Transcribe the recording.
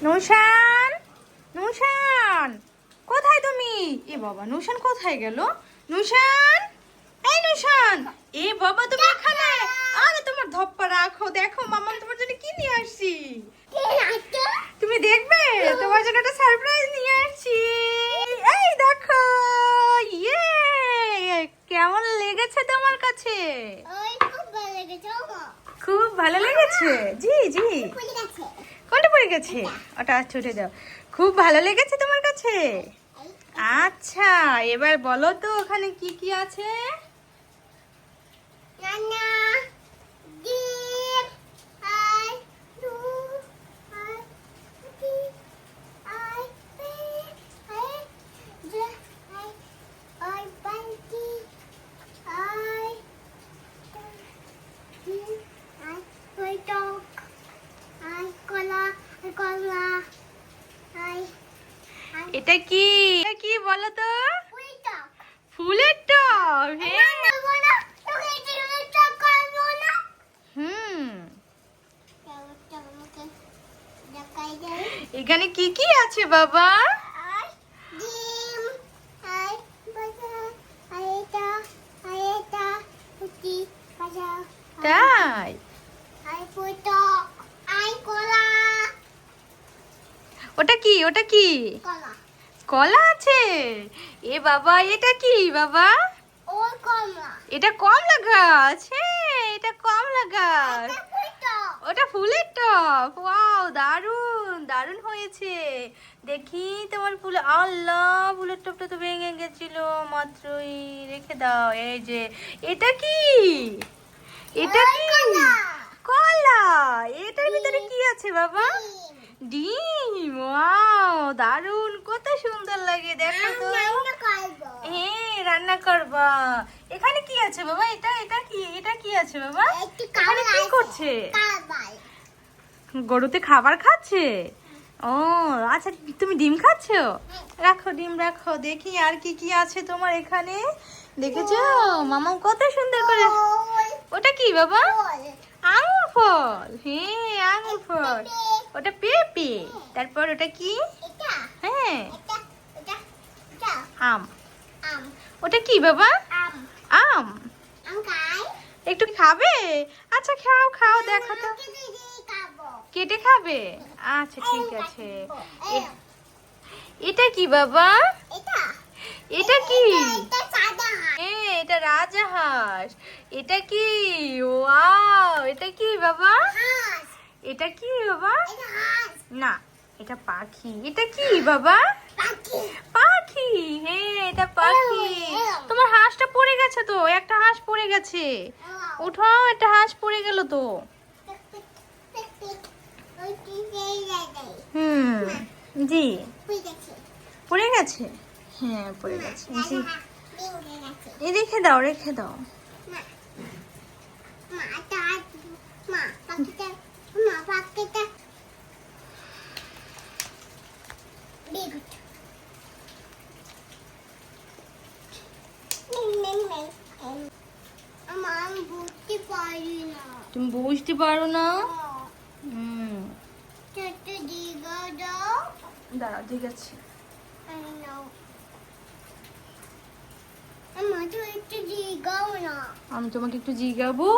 নূশান, নূশান, কোথায় তুমি? এ বাবা, নূশান কোথায় গেল? নূশান, এই নূশান, এ বাবা তুমি এখানে? আরে তোমার ধপ্পা রাখো, দেখো মাম্মা তোমার জন্য কি নিয়ে আসছি। তুমি দেখবে? তোমার জন্য একটা সারপ্রাইজ নিয়ে আসছি। এই দেখো, ইয়ে, কেমন লেগেছে তোমার কাছে? খুব ভালো লেগেছে। জি জি, কোনটা পড়ে গেছে? ওটা ছুটে দাও। খুব ভালো লেগেছে তোমার কাছে? আচ্ছা, এবার বলো তো ওখানে কি কি আছে? এটা কি? এটা কি বলো তো? ফুলের টব। হ্যাঁ, হুম, এখানে কি কি আছে বাবা? তাই? ওটা কি? ওটা কি? কলা আছে? এ বাবা, এটা কি বাবা? এটা কমলা গাছ। হ্যাঁ, এটা কমলা গাছ। ওটা ফুলের টব। ওয়াও, দারুন দারুন হয়েছে। দেখি তোমার ফুল। আল্লাহ, ফুলের টবটা তো ভেঙে গেছিল মাত্রই। রেখে দাও। এই যে, এটা কি? এটা কি? কলা। এটার ভিতরে কি আছে বাবা? ডিম। ওয়াও, দারুন, কত সুন্দর লাগে, দেখো তো। হ্যাঁ, রান্না করবা। এখানে কি আছে বাবা? এটা এটা কি? এটা কি আছে বাবা? এখানে কি করছে? গরুতে খাবার খাচ্ছে? ও আচ্ছা, তুমি ডিম খাচ্ছো? রাখো, ডিম রাখো। দেখি আর কি কি আছে তোমার এখানে। দেখেছো মামা কত সুন্দর করে। ওটা কি বাবা? আঙুর ফল। হ্যাঁ, আঙুর ফল। ওটা পেঁপে। তারপর ওটা কি? হ্যাঁ, আম। ওটা কি বাবা? আম। একটু খাবে? আচ্ছা, খাও খাও, দেখো তো। কেটে খাবে? আচ্ছা, ঠিক আছে। এটা কি বাবা? এটা কি? হ্যাঁ, এটা রাজহাঁস। এটা কি? ওয়াও, এটা কি বাবা? এটা কি বাবা? না, এটা পাখি। এটা কি বাবা? পাখি। হ্যাঁ, এটা পাখি। তোমার হাঁসটা পড়ে গেছে তো, একটা হাঁস পড়ে গেছে। উঠাও, একটা হাঁস পড়ে গেল তো। হুম, জি, পড়ে গেছে। হ্যাঁ, পড়ে গেছে। জি, এই রেখে দাও, রেখে দাও। তুমি বুঝতে পারো না? দাঁড়াও, ঠিক আছে। আমি তোমাকে একটু জিগাবো।